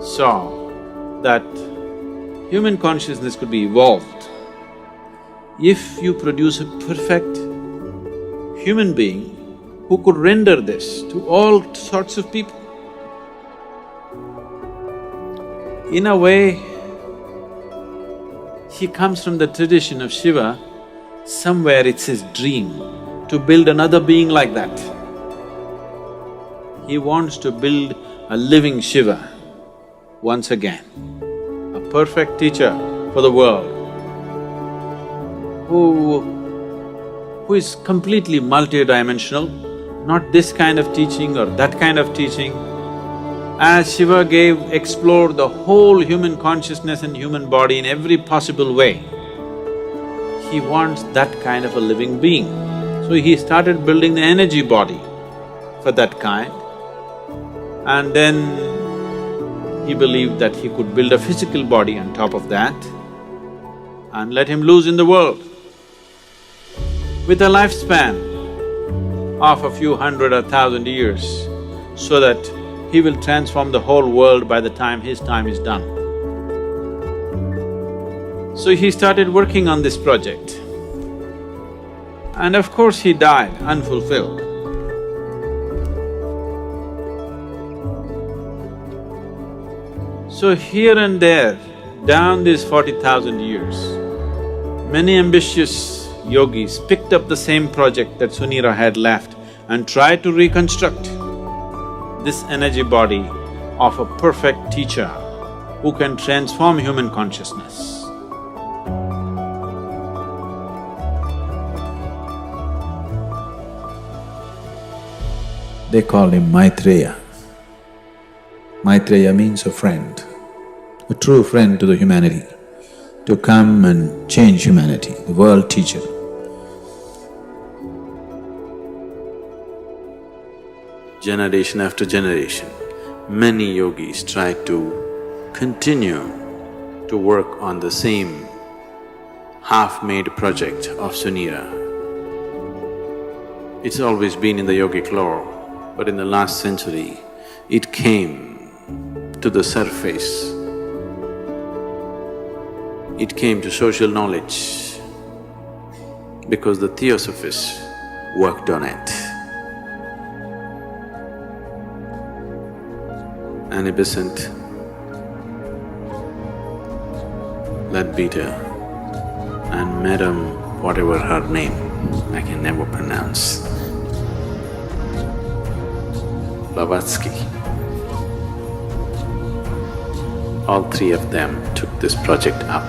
saw that human consciousness could be evolved if you produce a perfect human being who could render this to all sorts of people. In a way, he comes from the tradition of Shiva. Somewhere it's his dream to build another being like that. He wants to build a living Shiva once again, a perfect teacher for the world who is completely multidimensional, not this kind of teaching or that kind of teaching. As Shiva explored the whole human consciousness and human body in every possible way, he wants that kind of a living being. So he started building the energy body for that kind, and then he believed that he could build a physical body on top of that and let him loose in the world. With a lifespan of a few hundred or thousand years, so that he will transform the whole world by the time his time is done. So he started working on this project. And of course he died unfulfilled. So here and there, down these 40,000 years, many ambitious yogis picked up the same project that Sunira had left and tried to reconstruct this energy body of a perfect teacher who can transform human consciousness. They call him Maitreya. Maitreya means a friend, a true friend to the humanity, to come and change humanity, the world teacher. Generation after generation, many yogis tried to continue to work on the same half-made project of Sunira. It's always been in the yogic lore, but in the last century, it came to the surface. It came to social knowledge because the Theosophists worked on it. Annie Besant, Leadbeater, and Madam whatever her name, I can never pronounce, Blavatsky. All three of them took this project up.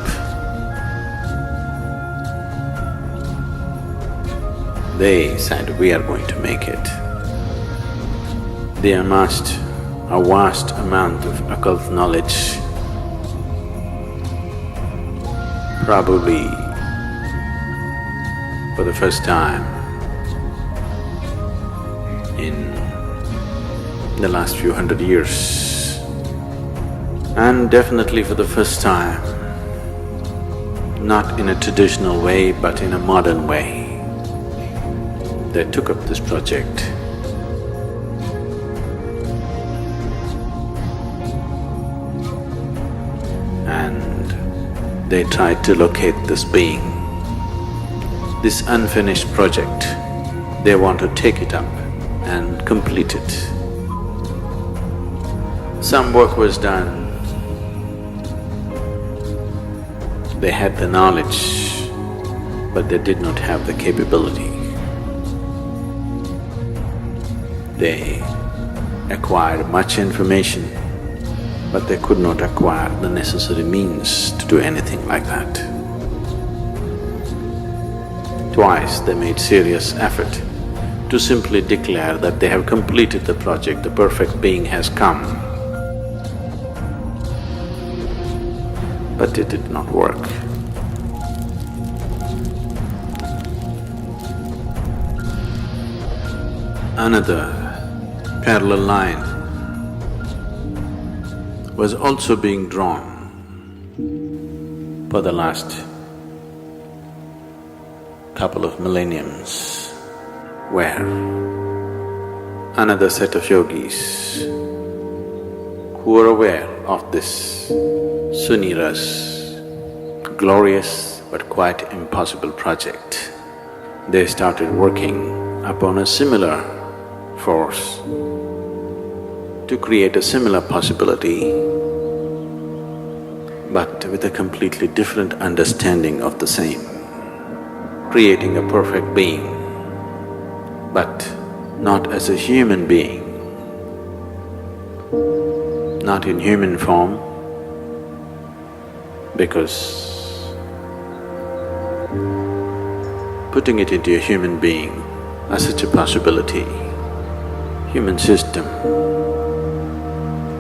They said, we are going to make it. They amassed a vast amount of occult knowledge, probably for the first time in the last few hundred years, and definitely for the first time, not in a traditional way but in a modern way. They took up this project. And they tried to locate this being, this unfinished project. They want to take it up and complete it. Some work was done. They had the knowledge, but they did not have the capability. They acquired much information, but they could not acquire the necessary means to do anything like that. Twice they made serious effort to simply declare that they have completed the project, the perfect being has come. But it did not work. Another parallel line was also being drawn for the last couple of millenniums, where another set of yogis who were aware of this Sunira's glorious but quite impossible project, they started working upon a similar force to create a similar possibility, but with a completely different understanding of the same, creating a perfect being, but not as a human being, not in human form, because putting it into a human being as such a possibility, human system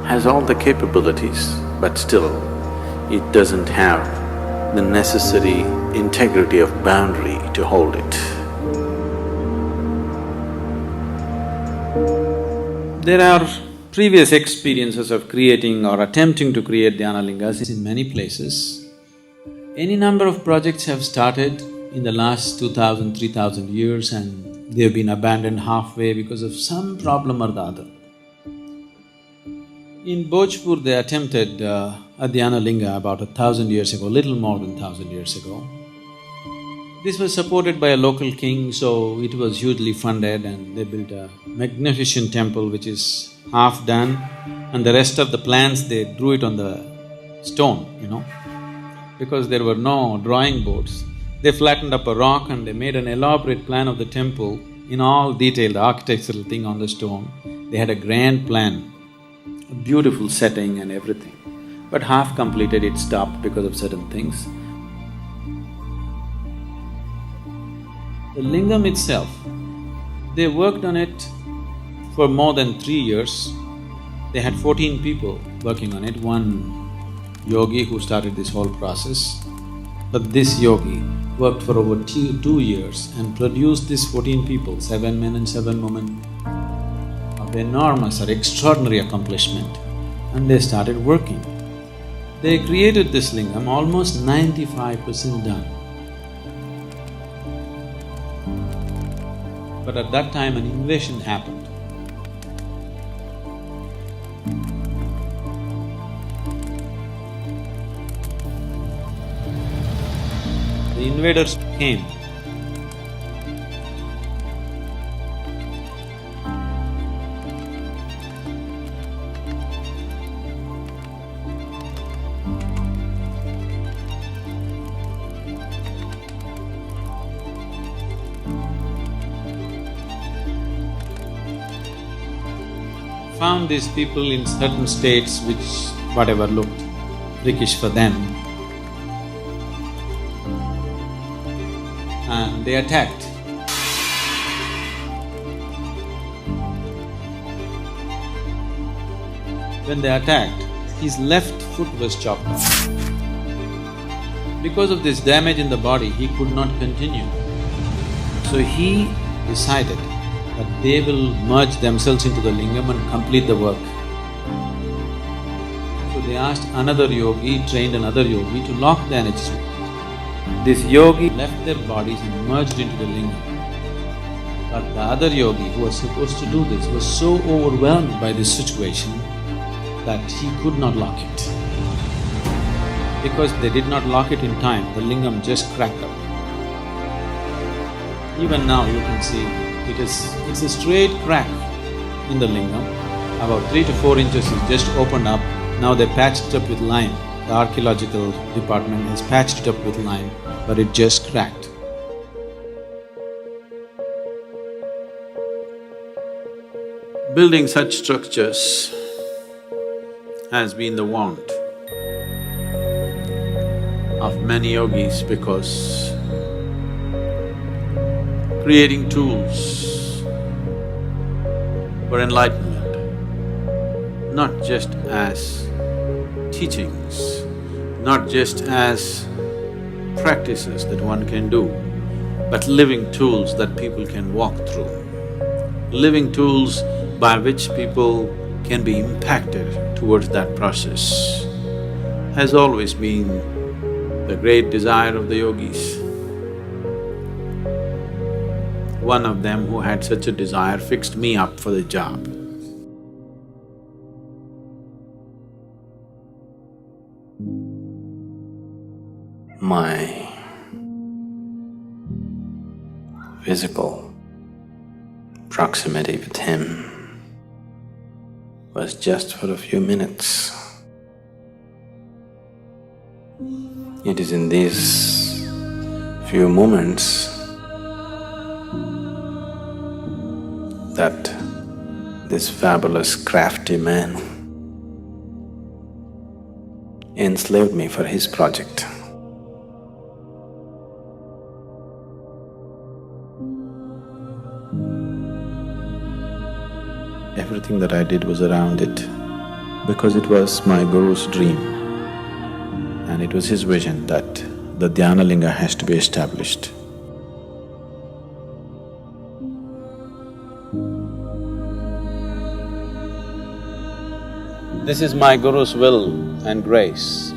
has all the capabilities, but still it doesn't have the necessary integrity of boundary to hold it. There are previous experiences of creating or attempting to create dhyanalingas in many places. Any number of projects have started in the last 2000, 3000 years and they've been abandoned halfway because of some problem or the other. In Bhojpur, they attempted a dhyanalinga about 1,000 years ago, little more than 1,000 years ago. This was supported by a local king, so it was hugely funded and they built a magnificent temple which is half done, and the rest of the plans they drew it on the stone, because there were no drawing boards. They flattened up a rock and they made an elaborate plan of the temple in all detail, the architectural thing on the stone. They had a grand plan, a beautiful setting and everything. But half completed, it stopped because of certain things. The lingam itself, they worked on it for more than 3 years. They had 14 people working on it, one yogi who started this whole process. But this yogi worked for over 2 years and produced these 14 people, 7 men and 7 women, of enormous or extraordinary accomplishment, and they started working. They created this lingam almost 95% done. But at that time an invasion happened. The invaders came. Found these people in certain states which whatever looked prickish for them, and they attacked. When they attacked, his left foot was chopped off. Because of this damage in the body, he could not continue. So he decided that they will merge themselves into the lingam and complete the work. So they asked another yogi, trained another yogi to lock the energies. This yogi left their bodies and merged into the lingam. But the other yogi who was supposed to do this was so overwhelmed by this situation that he could not lock it. Because they did not lock it in time, the lingam just cracked up. Even now you can see it's a straight crack in the lingam, about 3 to 4 inches is just opened up. Now they patched it up with lime. The archaeological department has patched it up with lime, but it just cracked. Building such structures has been the want of many yogis, because creating tools for enlightenment, not just as teachings, not just as practices that one can do, but living tools that people can walk through, living tools by which people can be impacted towards that process, has always been the great desire of the yogis. One of them who had such a desire fixed me up for the job. My physical proximity with him was just for a few minutes. It is in these few moments that this fabulous crafty man enslaved me for his project. Everything that I did was around it because it was my Guru's dream and it was his vision that the dhyanalinga has to be established. This is my Guru's will and grace.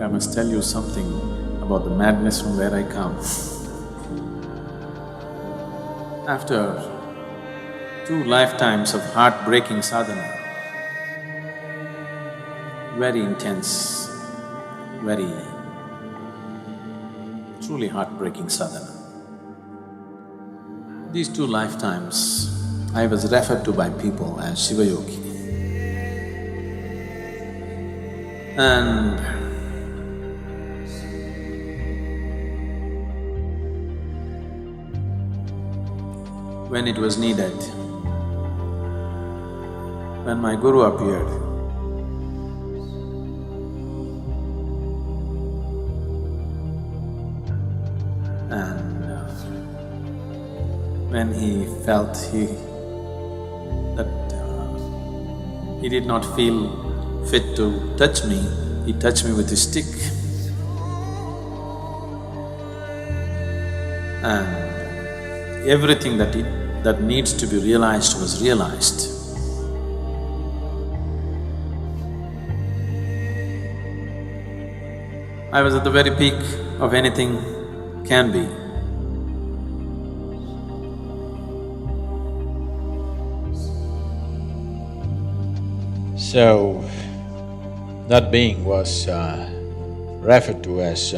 I must tell you something about the madness from where I come. After 2 lifetimes of heartbreaking sadhana, very intense, very truly heartbreaking sadhana. These 2 lifetimes, I was referred to by people as Shiva Yogi. And when it was needed, when my Guru appeared, and when he felt he did not feel fit to touch me, he touched me with his stick. And everything that needs to be realized was realized. I was at the very peak of anything can be. So, that being was referred to as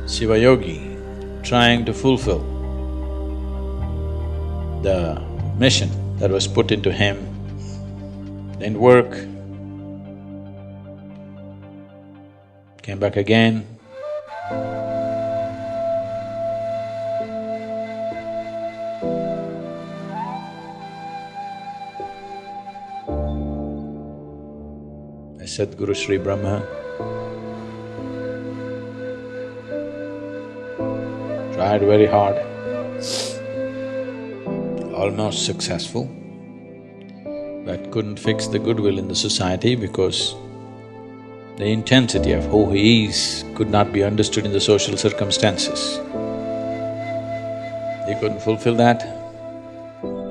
Shiva Yogi, trying to fulfill the mission that was put into him. Didn't work, came back again. Sadhguru Sri Brahma tried very hard, almost successful, but couldn't fix the goodwill in the society because the intensity of who he is could not be understood in the social circumstances. He couldn't fulfill that.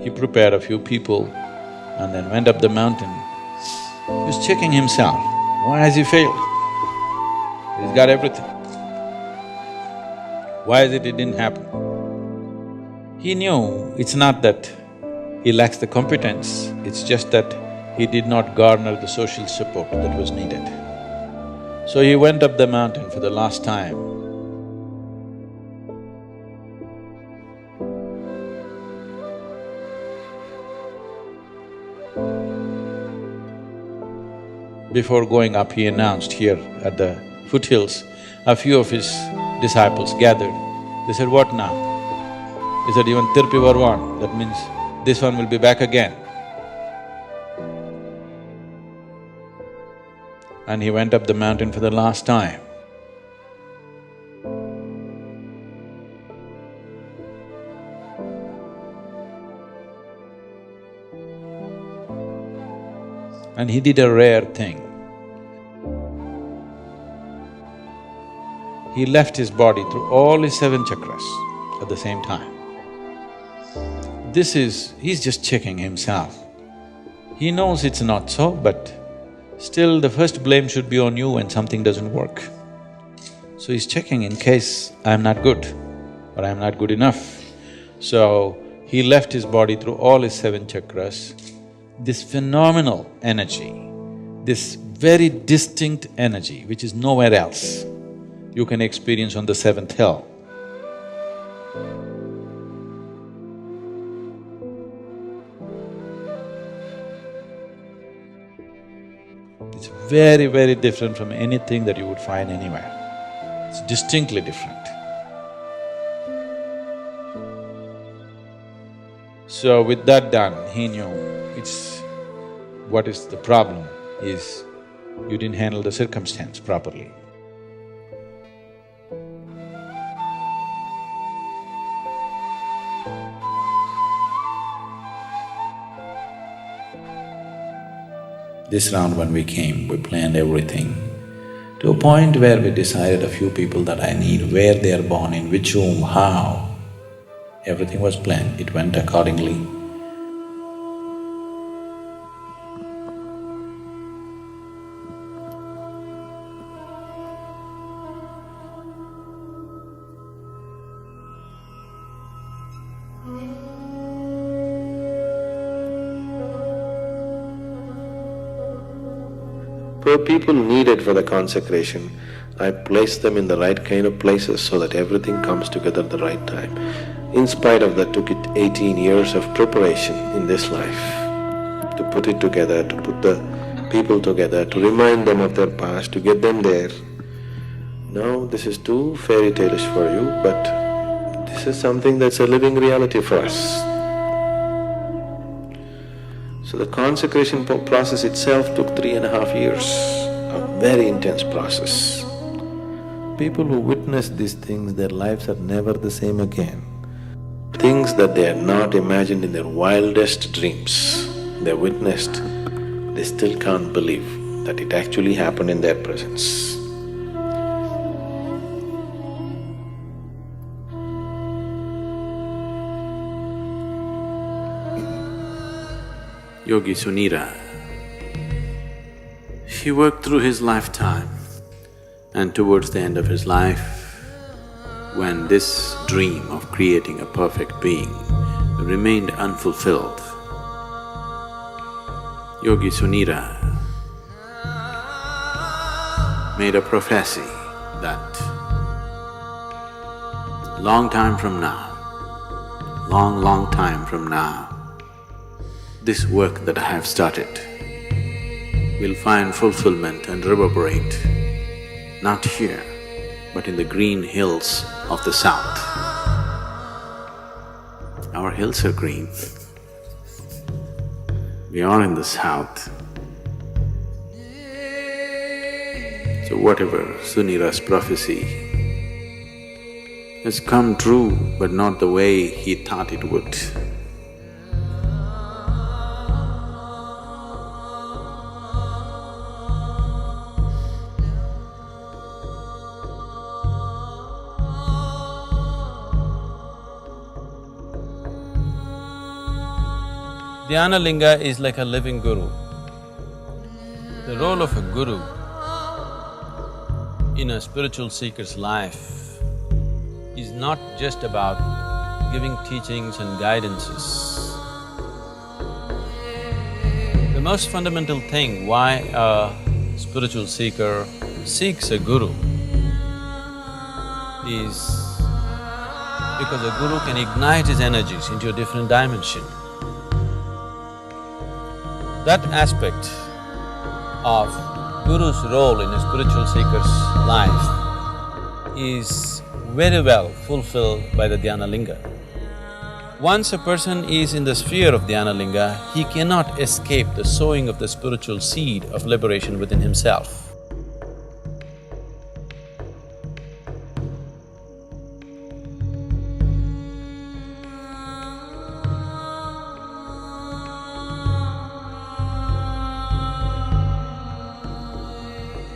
He prepared a few people and then went up the mountain. He was checking himself, why has he failed? He's got everything. Why is it didn't happen? He knew it's not that he lacks the competence, it's just that he did not garner the social support that was needed. So he went up the mountain for the last time. Before going up, he announced here at the foothills, a few of his disciples gathered. They said, "What now?" He said, "Even Tirpi Varvan, that means this one will be back again." And he went up the mountain for the last time. And he did a rare thing. He left his body through all his 7 chakras at the same time. He's just checking himself. He knows it's not so, but still the first blame should be on you when something doesn't work. So he's checking in case I'm not good or I'm not good enough. So, he left his body through all his 7 chakras. This phenomenal energy, this very distinct energy which is nowhere else, you can experience on the 7th hill. It's very, very different from anything that you would find anywhere. It's distinctly different. So with that done, he knew what is the problem is you didn't handle the circumstance properly. This round when we came, we planned everything to a point where we decided a few people that I need, where they are born, in which room, how. Everything was planned, it went accordingly. For people needed for the consecration, I placed them in the right kind of places so that everything comes together at the right time. In spite of that, took it 18 years of preparation in this life to put it together, to put the people together, to remind them of their past, to get them there. Now, this is too fairy tale-ish for you, but this is something that's a living reality for us. So the consecration process itself took 3.5 years, a very intense process. People who witness these things, their lives are never the same again. Things that they had not imagined in their wildest dreams, they witnessed, they still can't believe that it actually happened in their presence. Yogi Sunira, he worked through his lifetime, and towards the end of his life, when this dream of creating a perfect being remained unfulfilled, Yogi Sunira made a prophecy that long time from now, long time from now, this work that I have started will find fulfillment and reverberate, not here, but in the green hills of the south. Our hills are green. We are in the south. So whatever Sunira's prophecy has come true, but not the way he thought it would. Dhyanalinga is like a living guru. The role of a guru in a spiritual seeker's life is not just about giving teachings and guidances. The most fundamental thing why a spiritual seeker seeks a guru is because a guru can ignite his energies into a different dimension. That aspect of Guru's role in a spiritual seeker's life is very well fulfilled by the dhyanalinga. Once a person is in the sphere of dhyanalinga, he cannot escape the sowing of the spiritual seed of liberation within himself.